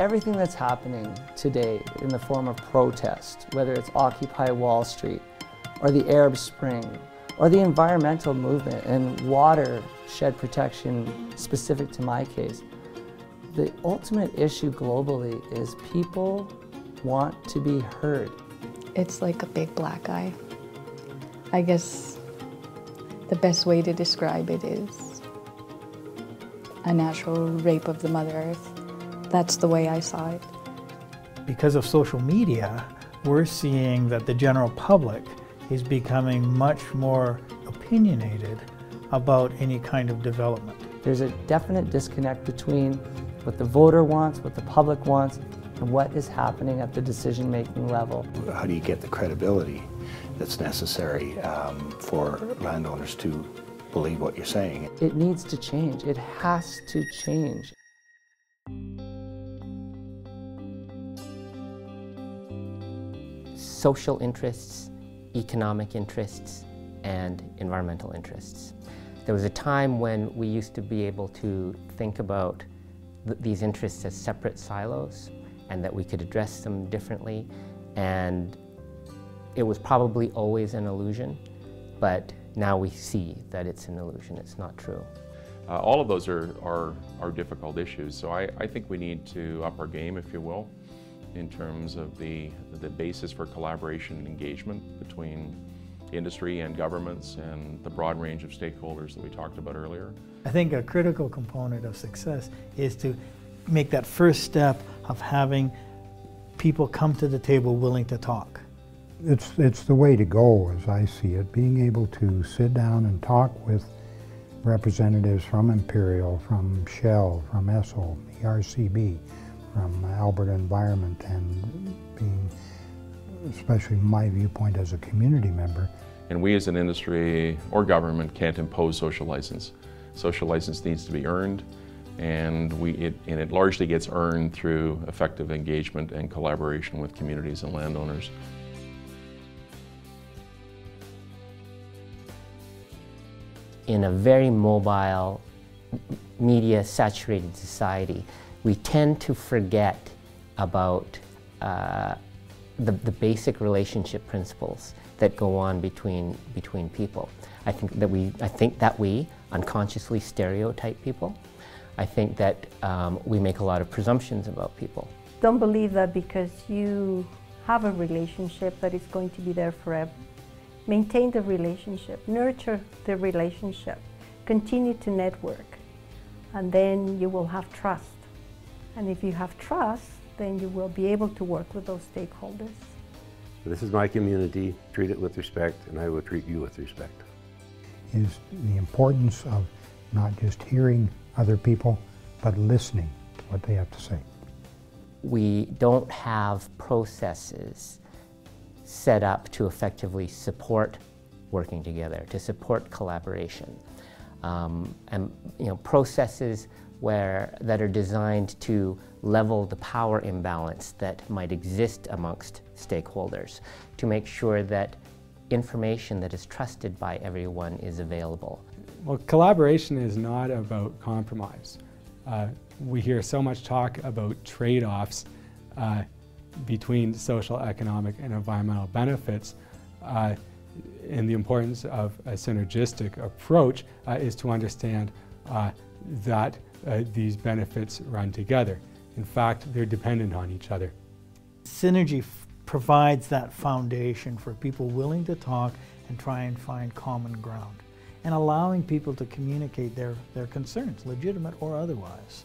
Everything that's happening today in the form of protest, whether it's Occupy Wall Street or the Arab Spring or the environmental movement and watershed protection specific to my case, the ultimate issue globally is people want to be heard. It's like a big black eye. I guess the best way to describe it is a natural rape of the Mother Earth. That's the way I saw it. Because of social media, we're seeing that the general public is becoming much more opinionated about any kind of development. There's a definite disconnect between what the voter wants, what the public wants, and what is happening at the decision-making level. How do you get the credibility that's necessary for landowners to believe what you're saying? It needs to change. It has to change. Social interests, economic interests, and environmental interests. There was a time when we used to be able to think about these interests as separate silos and that we could address them differently, and it was probably always an illusion, but now we see that it's an illusion, it's not true. All of those are difficult issues, so I think we need to up our game, if you will, in terms of the basis for collaboration and engagement between industry and governments and the broad range of stakeholders that we talked about earlier. I think a critical component of success is to make that first step of having people come to the table willing to talk. It's the way to go, as I see it, being able to sit down and talk with representatives from Imperial, from Shell, from Esso, ERCB, from Alberta Environment, and being, especially my viewpoint as a community member. And we as an industry or government can't impose social license. Social license needs to be earned, and it largely gets earned through effective engagement and collaboration with communities and landowners. In a very mobile, media-saturated society, we tend to forget about the basic relationship principles that go on between people. I think that we unconsciously stereotype people. I think that we make a lot of presumptions about people. Don't believe that because you have a relationship that it's going to be there forever. Maintain the relationship, nurture the relationship, continue to network, and then you will have trust. And if you have trust, then you will be able to work with those stakeholders. This is my community, treat it with respect, and I will treat you with respect. Is the importance of not just hearing other people, but listening to what they have to say. We don't have processes set up to effectively support working together, to support collaboration. And processes that are designed to level the power imbalance that might exist amongst stakeholders, to make sure that information that is trusted by everyone is available. Well, collaboration is not about compromise. We hear so much talk about trade-offs between social, economic, and environmental benefits, and the importance of a synergistic approach is to understand that these benefits run together. In fact, they're dependent on each other. Synergy provides that foundation for people willing to talk and try and find common ground, and allowing people to communicate their concerns, legitimate or otherwise.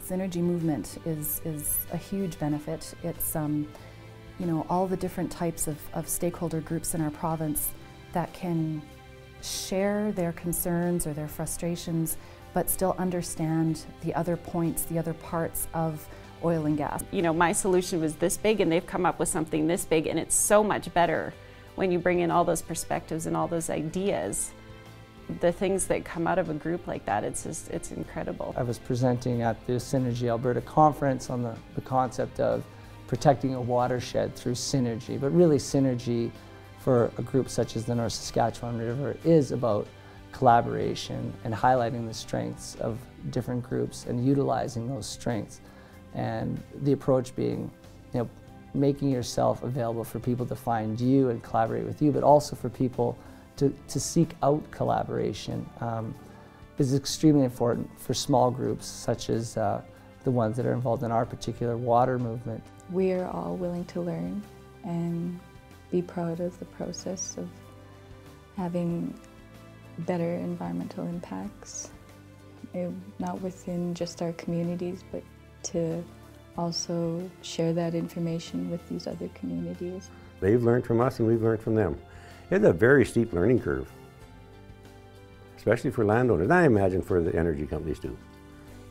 Synergy movement is a huge benefit. It's all the different types of stakeholder groups in our province that can share their concerns or their frustrations, but still understand the other points, the other parts of oil and gas. My solution was this big and they've come up with something this big, and it's so much better when you bring in all those perspectives and all those ideas. The things that come out of a group like that, it's incredible. I was presenting at the Synergy Alberta conference on the concept of protecting a watershed through synergy, but really synergy for a group such as the North Saskatchewan River is about collaboration and highlighting the strengths of different groups and utilizing those strengths. And the approach being, you know, making yourself available for people to find you and collaborate with you, but also for people to seek out collaboration is extremely important for small groups such as the ones that are involved in our particular water movement. We are all willing to learn and be proud of the process of having better environmental impacts, not within just our communities, but to also share that information with these other communities. They've learned from us and we've learned from them. It's a very steep learning curve, especially for landowners, and I imagine for the energy companies too.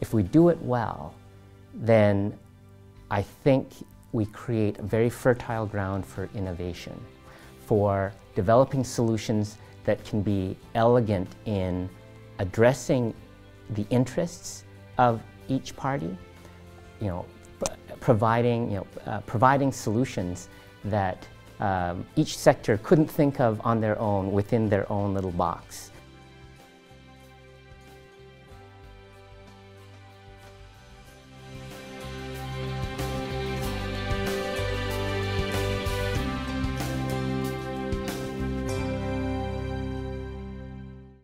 If we do it well, then I think we create a very fertile ground for innovation, for developing solutions that can be elegant in addressing the interests of each party, you know, providing solutions that each sector couldn't think of on their own within their own little box.